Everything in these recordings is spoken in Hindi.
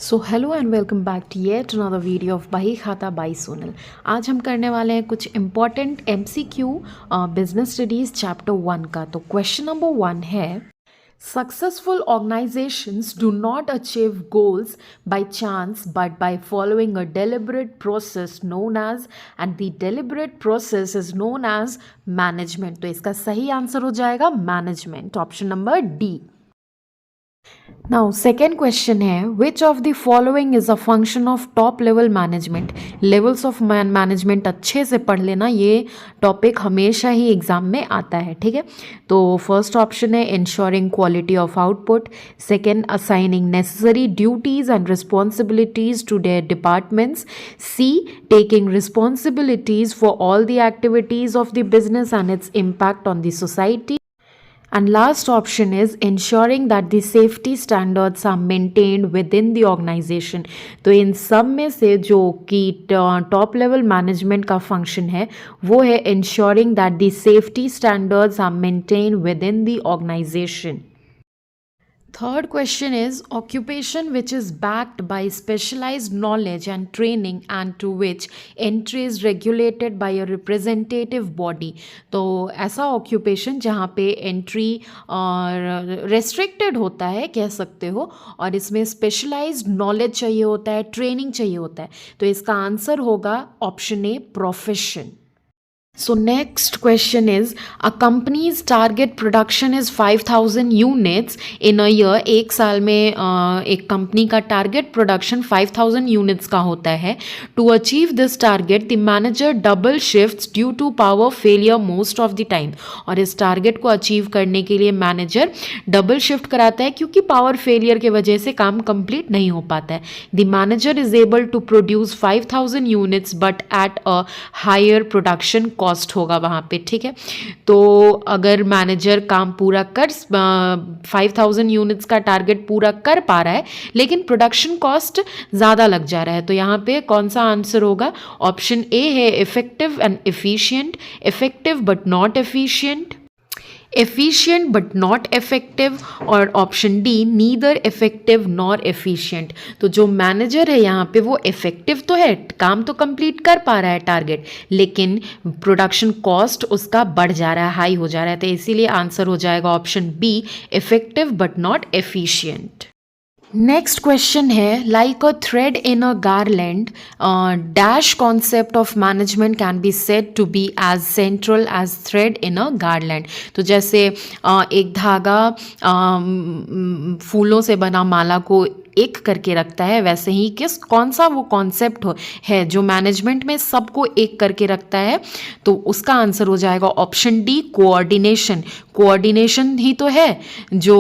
So hello and welcome back to yet another video of Bahi Khata by Sonal. आज हम करने वाले हैं कुछ important MCQ business studies chapter 1 का। तो क्वेश्चन नंबर 1 है, successful organisations do not achieve goals by chance but by following a deliberate process known as, and the deliberate process is known as management. तो इसका सही आंसर हो जाएगा management, option number D. Now second question है, which of the following is a function of top level management. Levels of management अच्छे से पढ़ लेना, ये टॉपिक हमेशा ही एग्जाम में आता है, ठीक है। तो फर्स्ट ऑप्शन है insuring quality of output, second assigning necessary duties and responsibilities to their departments, C taking responsibilities for all the activities of the business and its impact on the society, and last option is ensuring that the safety standards are maintained within the organization। तो इन सब में से जो कि टॉप लेवल मैनेजमेंट का फंक्शन है वो है ensuring that the safety standards are maintained within the organization। Third question is, occupation which is backed by specialized knowledge and training and to which entry is regulated by a representative body। तो ऐसा occupation जहाँ पे entry restricted होता है कह सकते हो, और इसमें specialized knowledge चाहिए होता है, training चाहिए होता है। तो इसका आंसर होगा option A, profession. So next question is, a company's target production is 5000 units in a year। एक साल में एक कंपनी का टारगेट प्रोडक्शन 5000 यूनिट्स का होता है। To achieve this target the manager double shifts due to power failure most of the time. और इस टारगेट को अचीव करने के लिए मैनेजर डबल शिफ्ट कराता है क्योंकि पावर फेलियर की वजह से काम कंप्लीट नहीं हो पाता है। The manager is able to produce 5000 units but at a higher production cost होगा वहाँ पे, ठीक है। तो अगर मैनेजर काम पूरा कर 5000 यूनिट्स का टारगेट पूरा कर पा रहा है लेकिन प्रोडक्शन कॉस्ट ज़्यादा लग जा रहा है, तो यहाँ पे कौन सा आंसर होगा? ऑप्शन ए है effective and efficient, effective but not efficient, efficient but not effective, और option D neither effective nor efficient. तो जो मैनेजर है यहाँ पे वो इफेक्टिव तो है, काम तो कंप्लीट कर पा रहा है टारगेट, लेकिन प्रोडक्शन कॉस्ट उसका बढ़ जा रहा है, हाई हो जा रहा है। तो इसीलिए आंसर हो जाएगा option B, effective but not efficient. Next question है, like a thread in a garland dash concept of management can be said to be as central as thread in a garland. तो जैसे एक धागा फूलों से बना माला को एक करके रखता है, वैसे ही कौन सा वो कॉन्सेप्ट है जो मैनेजमेंट में सबको एक करके रखता है? तो उसका आंसर हो जाएगा ऑप्शन डी, कोऑर्डिनेशन। कोऑर्डिनेशन ही तो है जो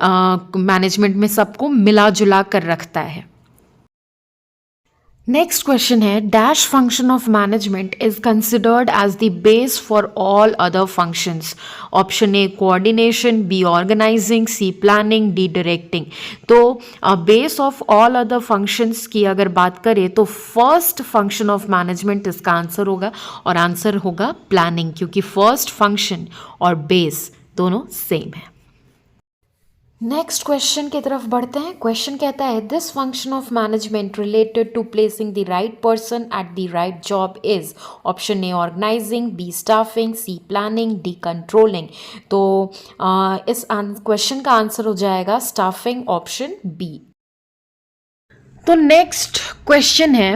मैनेजमेंट में सबको मिला जुला कर रखता है। नेक्स्ट क्वेश्चन है, dash function of management is considered as the base for all other functions. Option A coordination, B organising, C planning, D directing. तो base of all other functions की अगर बात करें तो फर्स्ट फंक्शन ऑफ मैनेजमेंट इसका आंसर होगा, और आंसर होगा प्लानिंग, क्योंकि फर्स्ट फंक्शन और बेस दोनों सेम है। नेक्स्ट क्वेश्चन की तरफ बढ़ते हैं। क्वेश्चन कहता है, this function of management related to placing the right person at the right job is. Option A organising, B staffing, C planning, D controlling. तो इस क्वेश्चन का आंसर हो जाएगा स्टाफिंग, ऑप्शन बी। तो नेक्स्ट क्वेश्चन है,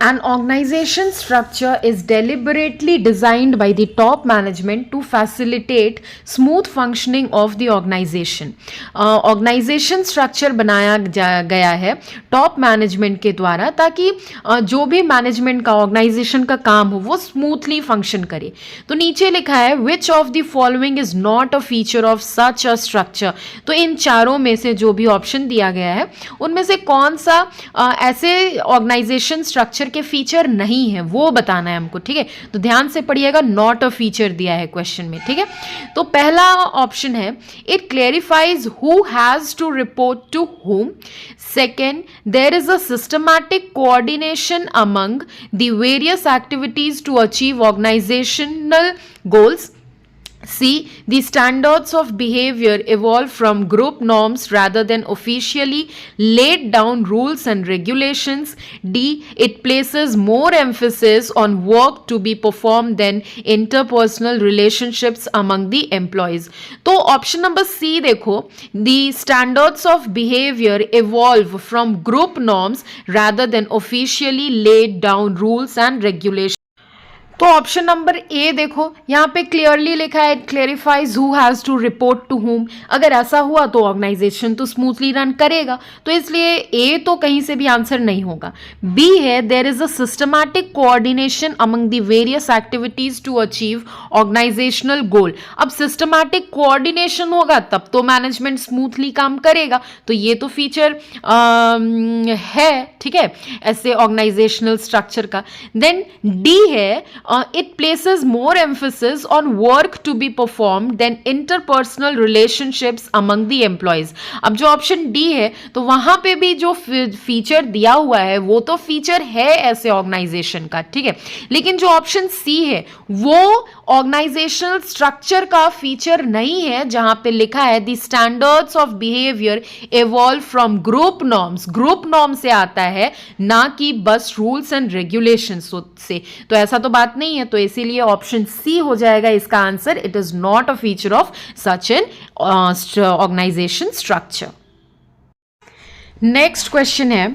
an organization structure is deliberately designed by the top management to facilitate smooth functioning of the organization। organization structure बनाया गया है टॉप मैनेजमेंट के द्वारा ताकि जो भी मैनेजमेंट का ऑर्गेनाइजेशन का काम हो वो स्मूथली फंक्शन करे। तो नीचे लिखा है, which of the following is not a feature of such a structure. तो इन चारों में से जो भी ऑप्शन दिया गया है उनमें से कौन सा ऐसे ऑर्गेनाइजेशन स्ट्रक्चर के फीचर नहीं है वो बताना है हमको, ठीक है। तो ध्यान से पढ़िएगा, नॉट अ फीचर दिया है क्वेश्चन में, ठीक है। तो पहला ऑप्शन है, it clarifies who has to report to whom. Second, there is a systematic coordination among the various activities to achieve organisational goals. C. The standards of behavior evolve from group norms rather than officially laid down rules and regulations. D. It places more emphasis on work to be performed than interpersonal relationships among the employees. तो ऑप्शन नंबर सी देखो, the standards of behavior evolve from group norms rather than officially laid down rules and regulations. तो ऑप्शन नंबर ए देखो, यहाँ पे क्लियरली लिखा है, clarifies who has to report to whom. अगर ऐसा हुआ तो ऑर्गेनाइजेशन तो स्मूथली रन करेगा, तो इसलिए ए तो कहीं से भी आंसर नहीं होगा. बी है, there is a systematic coordination among the various activities to achieve organisational goal. अब सिस्टमैटिक कोऑर्डिनेशन होगा तब तो मैनेजमेंट स्मूथली काम करेगा, तो ये तो फीचर है, ठीक है, ऐसे ऑर्गेनाइजेशनल स्ट्रक्चर का. देन डी है, it places more emphasis on work to be performed than interpersonal relationships among the employees. अब जो ऑप्शन डी है तो वहां पे भी जो फीचर दिया हुआ है वो तो फीचर है ऐसे ऑर्गेनाइजेशन का, ठीक है, लेकिन जो ऑप्शन सी है वो ऑर्गेनाइजेशनल स्ट्रक्चर का फीचर नहीं है, जहां पे लिखा है the standards of behaviour evolve from group norms. Group norm से आता है, ना कि बस रूल्स एंड रेगुलेशंस से. तो ऐसा तो बात नहीं है, तो इसीलिए ऑप्शन सी हो जाएगा इसका answer. It is not a feature of such an organisation structure. Next question है,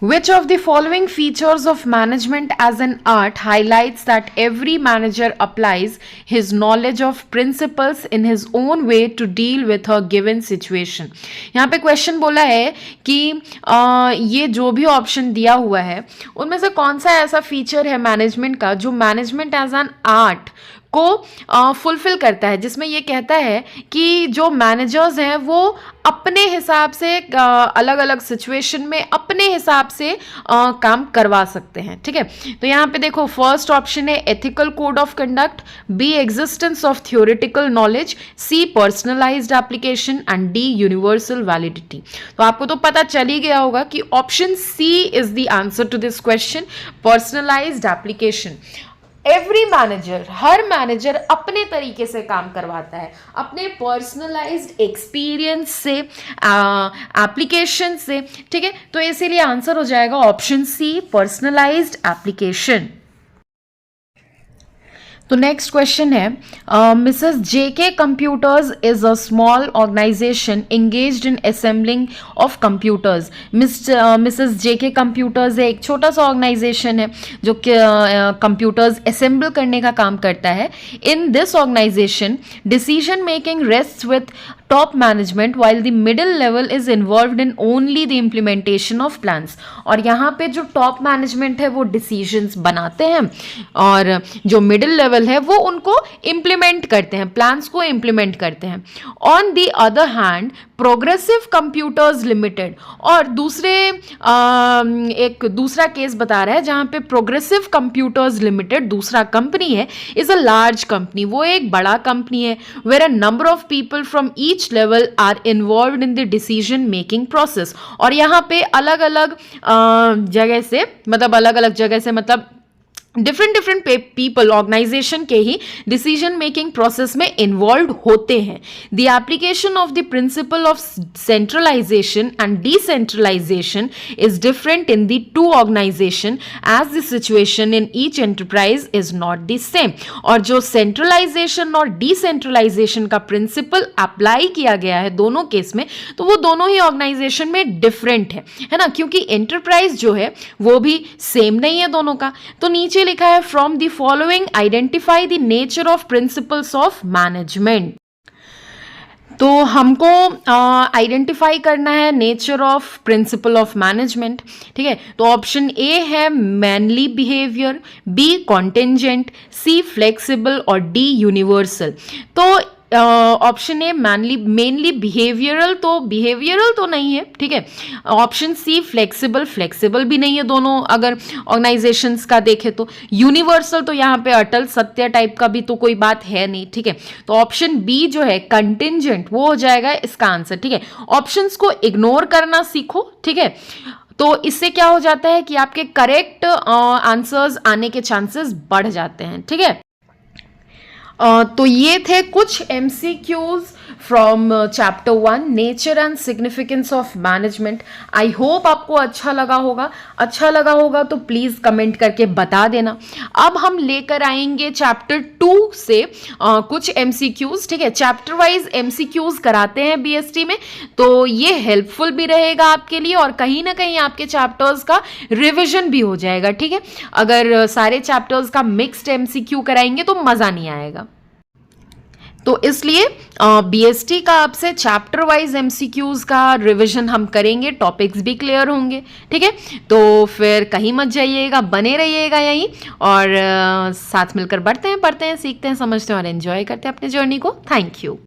which of the following features of management as an art highlights that every manager applies his knowledge of principles in his own way to deal with a given situation. यहाँ पे क्वेश्चन बोला है कि ये जो भी ऑप्शन दिया हुआ है उनमें से कौन सा ऐसा फीचर है मैनेजमेंट का जो मैनेजमेंट एज एन आर्ट को फुलफिल करता है, जिसमें ये कहता है कि जो मैनेजर्स हैं वो अपने हिसाब से अलग अलग सिचुएशन में अपने हिसाब से काम करवा सकते हैं, ठीक है. तो यहाँ पे देखो, फर्स्ट ऑप्शन है ethical code of conduct, B existence of theoretical knowledge, C personalised application and D universal validity. तो आपको तो पता चल ही गया होगा कि option C is the answer to this question, personalised application. Every manager, हर मैनेजर अपने तरीके से काम करवाता है, अपने पर्सनलाइज्ड एक्सपीरियंस से, एप्लीकेशन से, ठीक है. तो इसीलिए आंसर हो जाएगा ऑप्शन सी, पर्सनलाइज्ड एप्लीकेशन. तो नेक्स्ट क्वेश्चन है, Mrs JK computers is a small organisation engaged in assembling of computers. Mrs JK computers एक छोटा सा ऑर्गेनाइजेशन है जो कि कंप्यूटर्स असेंबल करने का काम करता है. In this organisation decision making rests with top management while the middle level is involved in only the implementation of plans. और यहाँ पे जो टॉप मैनेजमेंट है वो डिसीजंस बनाते हैं और जो मिडिल लेवल है वो उनको इम्प्लीमेंट करते हैं, प्लान्स को इम्प्लीमेंट करते हैं. On the other hand progressive computers limited, और एक दूसरा केस बता रहा है जहाँ पे प्रोग्रेसिव कंप्यूटर्स लिमिटेड दूसरा कंपनी है, इज अ लार्ज कंपनी, वो एक बड़ा कंपनी है, where a number of people from each level are involved in the decision making process. और यहाँ पे अलग अलग जगह से मतलब डिफरेंट पीपल ऑर्गेनाइजेशन के ही डिसीजन मेकिंग प्रोसेस में इन्वॉल्व होते हैं. The application of the principle of centralisation and decentralisation is different in the two organisation as the situation in each enterprise is not the same. और जो सेंट्रलाइजेशन और डिसेंट्रलाइजेशन का प्रिंसिपल अप्लाई किया गया है दोनों केस में, तो वो दोनों ही ऑर्गेनाइजेशन में डिफरेंट है ना, क्योंकि एंटरप्राइज जो है वो भी सेम नहीं है दोनों का. तो नीचे लिखा है, from the following identify the nature of principles of management. तो हमको आइडेंटिफाई करना है nature of principle of management, ठीक है. तो ऑप्शन ए है मैनली बिहेवियर, बी कॉन्टेंजेंट, सी फ्लेक्सिबल और डी यूनिवर्सल. तो ऑप्शन ए मेनली बिहेवियरल तो नहीं है, ठीक है. ऑप्शन सी फ्लेक्सिबल भी नहीं है दोनों, अगर ऑर्गेनाइजेशंस का देखें तो. यूनिवर्सल तो यहाँ पे अटल सत्य टाइप का भी तो कोई बात है नहीं, ठीक है. तो ऑप्शन बी जो है कंटिंजेंट, वो हो जाएगा इसका आंसर, ठीक है. ऑप्शंस को इग्नोर करना सीखो, ठीक है. तो इससे क्या हो जाता है कि आपके करेक्ट आंसर्स आने के चांसेस बढ़ जाते हैं, ठीक है. तो ये थे कुछ MCQs from chapter 1 nature and significance of management. I hope आपको अच्छा लगा होगा तो प्लीज़ कमेंट करके बता देना। अब हम लेकर आएंगे चैप्टर 2 से कुछ MCQs, ठीक है। चैप्टर वाइज MCQs कराते हैं BST में, तो ये हेल्पफुल भी रहेगा आपके लिए और कहीं ना कहीं आपके चैप्टर्स का रिविजन भी हो जाएगा, ठीक है। अगर सारे चैप्टर्स का मिक्स्ड MCQ कराएंगे तो मज़ा नहीं आएगा। तो इसलिए BST का आपसे चैप्टर वाइज MCQs का रिवीजन हम करेंगे, टॉपिक्स भी क्लियर होंगे, ठीक है। तो फिर कहीं मत जाइएगा, बने रहिएगा यहीं और साथ मिलकर बढ़ते हैं, पढ़ते हैं, सीखते हैं, समझते हैं और एंजॉय करते हैं अपने जर्नी को। Thank you.